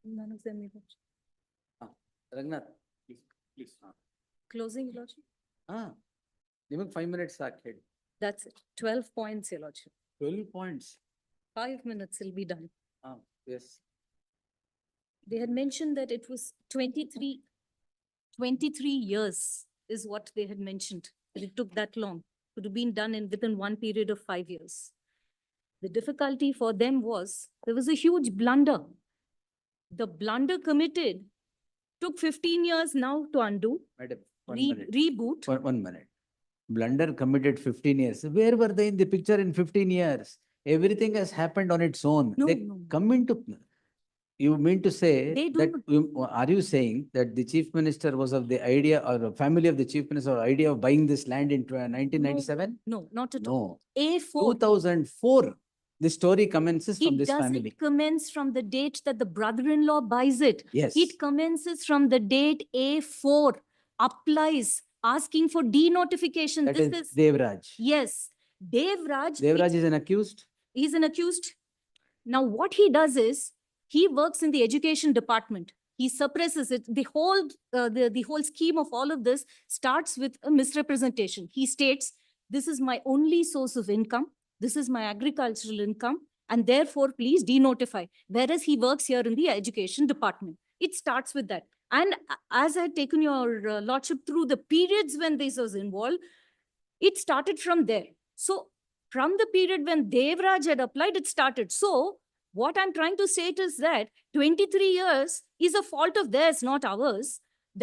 None of them, Your Lordship. Raghunath, Please. Closing, Your Lordship. ನಿಮಗೆ 5 minutes ಸಾಕು. That's it. 12 points, Your Lordship. 12 points. 5 minutes will be done. Yes. They had mentioned that it was 23 years is what they had mentioned. That it took that long. It could have been done within one period of 5 years. The difficulty for them was there was a huge blunder. The blunder committed took 15 years now to undo, Madam, 1 minute. reboot. 1 minute. Blunder committed 15 years. Where were they in the picture in 15 years? Everything has happened on its own. No, They no. come into. You mean to say They do that, are you saying that the chief minister was of the idea, or the family of the chief minister idea of buying this land in 1997? No, not at No. all. A4. 2004, the story commences from It this doesn't family. commence from the date that the brother-in-law buys it. Yes. It commences from the date A4 applies, asking for denotification. That This is Devraj. yes, Devraj. Devraj is an accused. He's an accused. Now, what he does is he works in the education department. He suppresses it. The whole scheme of all of this starts with a misrepresentation. He states, "This is my only source of income. This is my agricultural income, and therefore, please denotify." Whereas he works here in the education department. It starts with that. And as I had taken your lordship through the periods when this was involved, it started from there. So from the period when Devraj had applied, it started. So what I'm trying to say is that 23 years is a fault of theirs, not ours,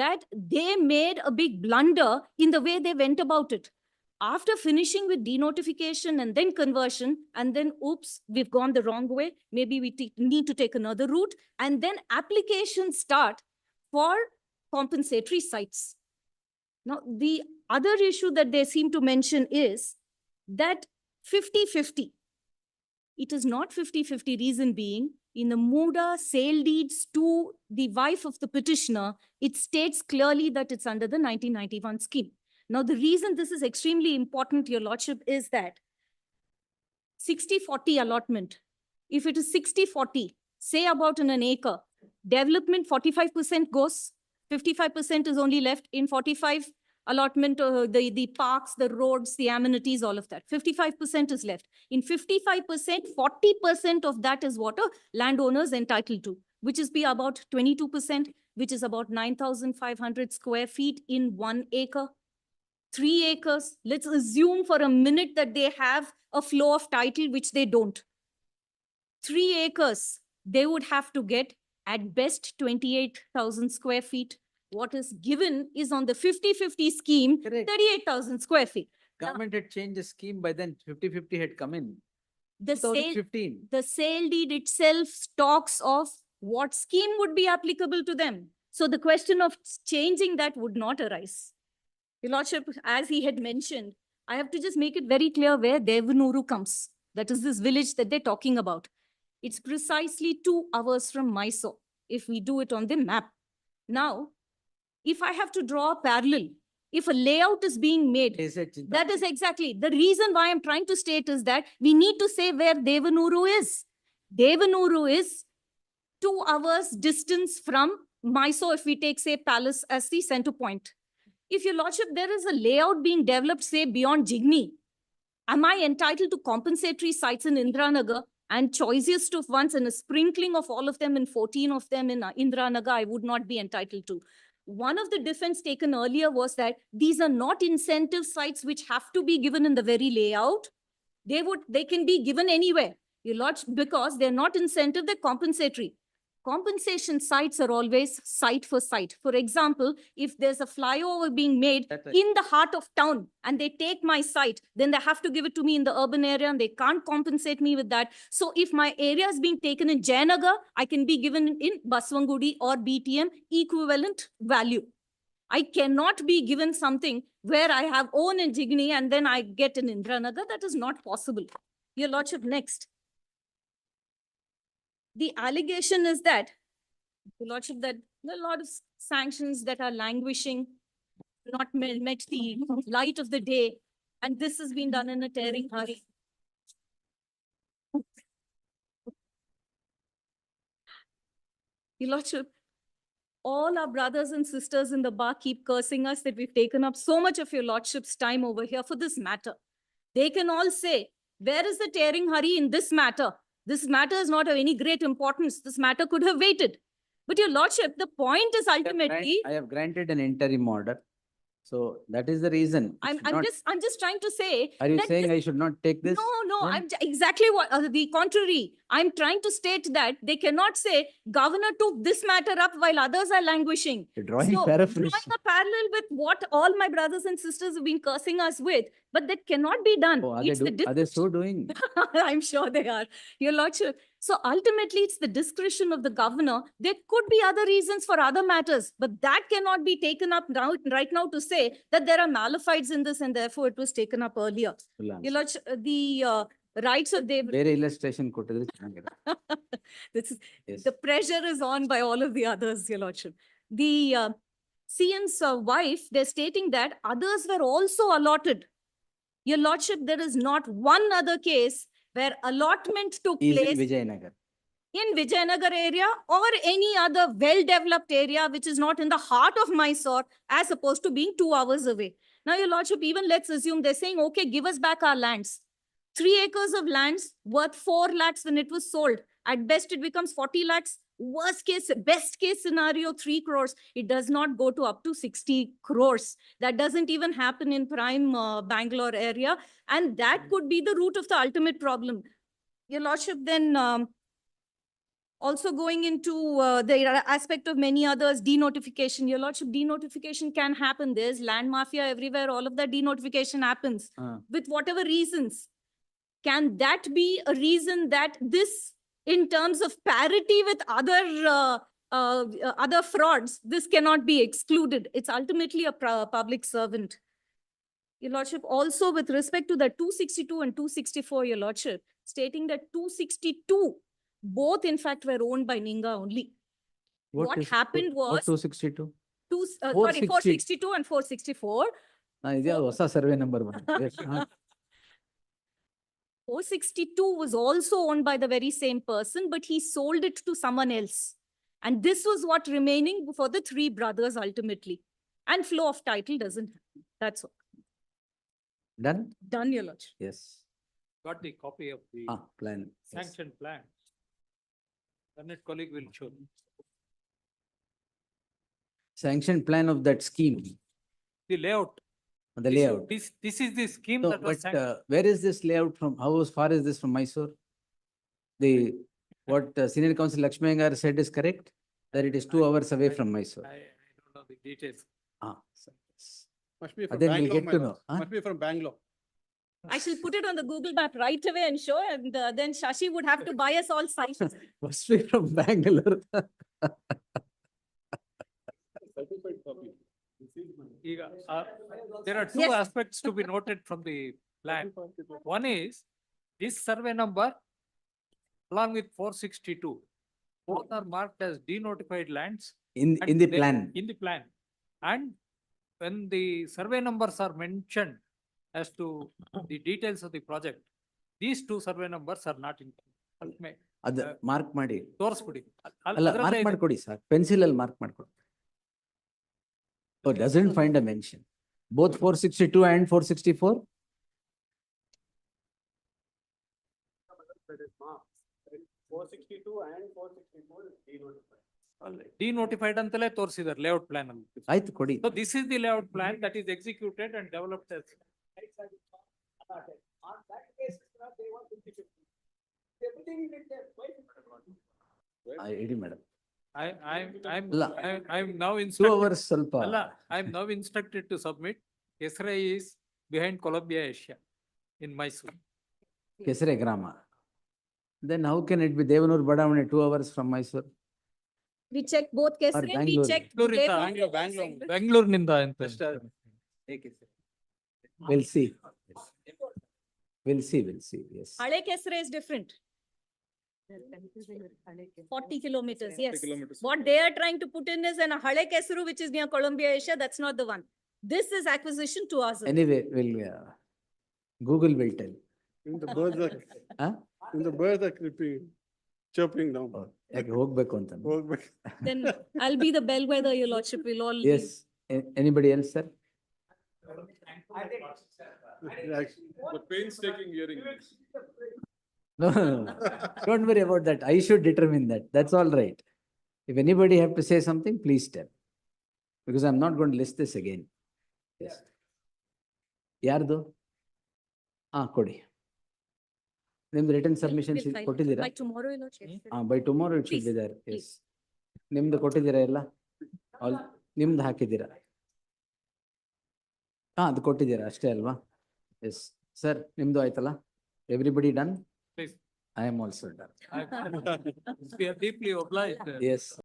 that they made a big blunder in the way they went about it. After finishing with denotification and then conversion, and then, oops, we've gone the wrong way. Maybe we need to take another route. And then applications start for compensatory sites. Now, the other issue that they seem to mention is that 50-50. It is not 50-50, reason being, in the Muda sale deeds to the wife of the petitioner, it states clearly that it's under the 1991 scheme. Now, the reason this is extremely important, Your Lordship, is that 60-40 allotment. If it is 60-40, say about in an acre, development 45% goes, 55% is only left. In 45 allotment, the parks, the roads, the amenities, all of that. 55% is left. In 55%, 40% of that is what a landowner is entitled to, which is be about 22%, which is about 9,500 square feet in 1 acre. 3 acres, let's assume for a minute that they have a flow of title, which they don't. 3 acres, they would have to get at best 28,000 square feet. What is given is on the 50-50 scheme, Correct. 38,000 square feet. Government had changed the scheme by then. 50-50 had come in. The sale, 2015. the sale deed itself talks of what scheme would be applicable to them. So the question of changing that would not arise. Your Lordship, as he had mentioned, I have to just make it very clear where Devanuru comes. That is this village that they're talking about. It's precisely 2 hours from Mysore, if we do it on the map. Now, if I have to draw a parallel, if a layout is being made, that is exactly the reason why I'm trying to state is that we need to say where Devanuru is. Devanuru is 2 hours distance from Mysore, if we take, say, Palace as the center point. If Your Lordship, there is a layout being developed, say, beyond Jigni, am I entitled to compensatory sites in Indranagar and choicest of ones and a sprinkling of all of them in 14 of them in Indranagar, I would not be entitled to? One of the defense taken earlier was that these are not incentive sites which have to be given in the very layout. They can be given anywhere, Your Lordship, because they're not incentive, they're compensatory. Compensation sites are always site for site. For example, if there's a flyover being made in the heart of town and they take my site, then they have to give it to me in the urban area and they can't compensate me with that. So if my area is being taken in Jayanagar, I can be given in Baswangudi or BTM equivalent value. I cannot be given something where I have own in Jigni and then I get in Indranagar. That is not possible. Your Lordship, next. The allegation is that, Your Lordship, that there are a lot of sanctions that are languishing, not met the light of the day, and this has been done in a tearing hurry. Your Lordship, all our brothers and sisters in the bar keep cursing us that we've taken up so much of your Lordship's time over here for this matter. They can all say, where is the tearing hurry in this matter? This matter is not of any great importance. This matter could have waited. But your Lordship, the point is ultimately, I have granted an interim order. So that is the reason. It I'm, should I'm not- just, I'm just trying to say. Are you that saying this- I should not take this? No, then? exactly what, the contrary. I'm trying to state that they cannot say governor took this matter up while others are languishing. You're drawing So, paraphrase. drawing a parallel with what all my brothers and sisters have been cursing us with, but that cannot be done. Oh, It's the are they so doing? I'm sure they are, Your Lordship. So ultimately, it's the discretion of the governor. There could be other reasons for other matters, but that cannot be taken up now, right now to say that there are malifides in this and therefore it was taken up earlier. Full Your answer. Lordship, the rights of David, ಬೇರೆ illustration ಕೊಟ್ಟಿದ್ರೆ ಚೆನ್ನಾಗಿರುತ್ತೆ. this is, Yes. the pressure is on by all of the others, Your Lordship. The CM's wife, they're stating that others were also allotted. Your Lordship, there is not one other case where allotment took Is in place Vijayanagar. in Vijayanagar area or any other well-developed area which is not in the heart of Mysore as opposed to being 2 hours away. Now, Your Lordship, even let's assume they're saying, okay, give us back our lands. 3 acres of lands worth 4 lakhs when it was sold. At best, it becomes 40 lakhs. Worst case, best case scenario, 3 crores. It does not go to up to 60 crores. That doesn't even happen in prime Bangalore area. And that could be the root of the ultimate problem. Your Lordship, then also going into the aspect of many others, denotification. Your Lordship, denotification can happen. There's land mafia everywhere. All of that denotification happens with whatever reasons. Can that be a reason that this, in terms of parity with other frauds, this cannot be excluded? It's ultimately a public servant. Your Lordship, also with respect to the 262 and 264, Your Lordship, stating that 262, both in fact were owned by Ninga only. What happened was- What 262? Sorry, 462 and 464. ಇದ್ಯಾವ್ದು ಹೊಸ survey number ಬಂದಿದೆ. 462 was also owned by the very same person, but he sold it to someone else. And this was what remaining for the 3 brothers ultimately. And flow of title doesn't happen. That's all. Done? Done, Your Lordship. Yes. Got the copy of the Plan. Yes. sanction plan. Learned colleague will show. Sanction plan of that scheme, The layout. the This- layout. This is the scheme So, that was but sanctioned. where is this layout from? How far is this from Mysore? What Senior Counsel Lakshmangar said is correct? That it is 2 hours away from Mysore. I don't know the details. So, yes. Must be from Then we'll Bangalore, get my to lord. know, huh? Must be from Bangalore. I shall put it on the Google map right away and show, and then Shashi would have to buy us all signs. Must be from Bangalore. ಈಗ, there are two Yes. aspects to be noted from the plan. One is this survey number along with 462, both are marked as denotified lands. In and the they- plan. In the plan. And when the survey numbers are mentioned as to the details of the project, these 2 survey numbers are not in. ಅದ mark ಮಾಡಿ. ತೋರಿಸ್ಬಿಡಿ. ಅಲ್ಲ mark ಮಾಡ್ಕೊಡಿ sir, pencil ಅಲ್ಲಿ mark ಮಾಡ್ಕೊಡಿ. Oh, doesn't find a mention. Both 462 and 464? Denotified ಅಂತಲೇ ತೋರಿಸಿದ್ದಾರೆ layout plan ಅಲ್ಲಿ. ಆಯ್ತು ಕೊಡಿ. So this is the layout plan that is executed and developed as. ED madam. I'm now 2 instructed. hours ಸ್ವಲ್ಪ. ಅಲ್ಲ, I am now instructed to submit. Kesra is behind Columbia Asia in Mysore. ಕೆಸರೆ ಗ್ರಾಮ. Then how can it be Devanur Badavane 2 hours from Mysore? We checked both cases, we Bangalore. checked. Bangalore ಇಂದ- Bangalore. ಬೆಂಗಳೂರಿನಿಂದ ಅಂತ. We'll see. We'll see, yes. Hale Kesre is different. 40 kilometers, yes. What they are trying to put in is an Hale Kesru, which is near Columbia Asia, that's not the one. This is acquisition to us. Anyway, Google will tell. In the birds are, Huh? in the birds are creeping. Chopping down. ಯಾಕೆ ಹೋಗ್ಬೇಕು ಅಂತ. ಹೋಗ್ಬೇಕು. Then I'll be the bellwether, your lordship, will all leave. Yes, anybody else, sir? The painstaking hearing. No, don't worry about that. I should determine that. That's all right. If anybody have to say something, please tell. Because I'm not going to list this again. Yes. ಯಾರ್ದು? ಕೊಡಿ. ನಿಮ್ದು return submission We'll file ಕೊಟ್ಟಿದ್ದೀರಾ? By tomorrow, your lordship. By tomorrow it should be Please, there. Yes. please. ನಿಮ್ದು ಕೊಟ್ಟಿದ್ದೀರಾ ಎಲ್ಲ? ನಿಮ್ದು ಹಾಕಿದ್ದೀರಾ? ಅದು ಕೊಟ್ಟಿದ್ದೀರಾ ಅಷ್ಟೇ ಅಲ್ವಾ? ಎಸ್ ಸರ್, ನಿಮ್ದು ಆಯ್ತಲ್ಲ? Everybody done? Please. I am also done. We are deeply obliged. Yes.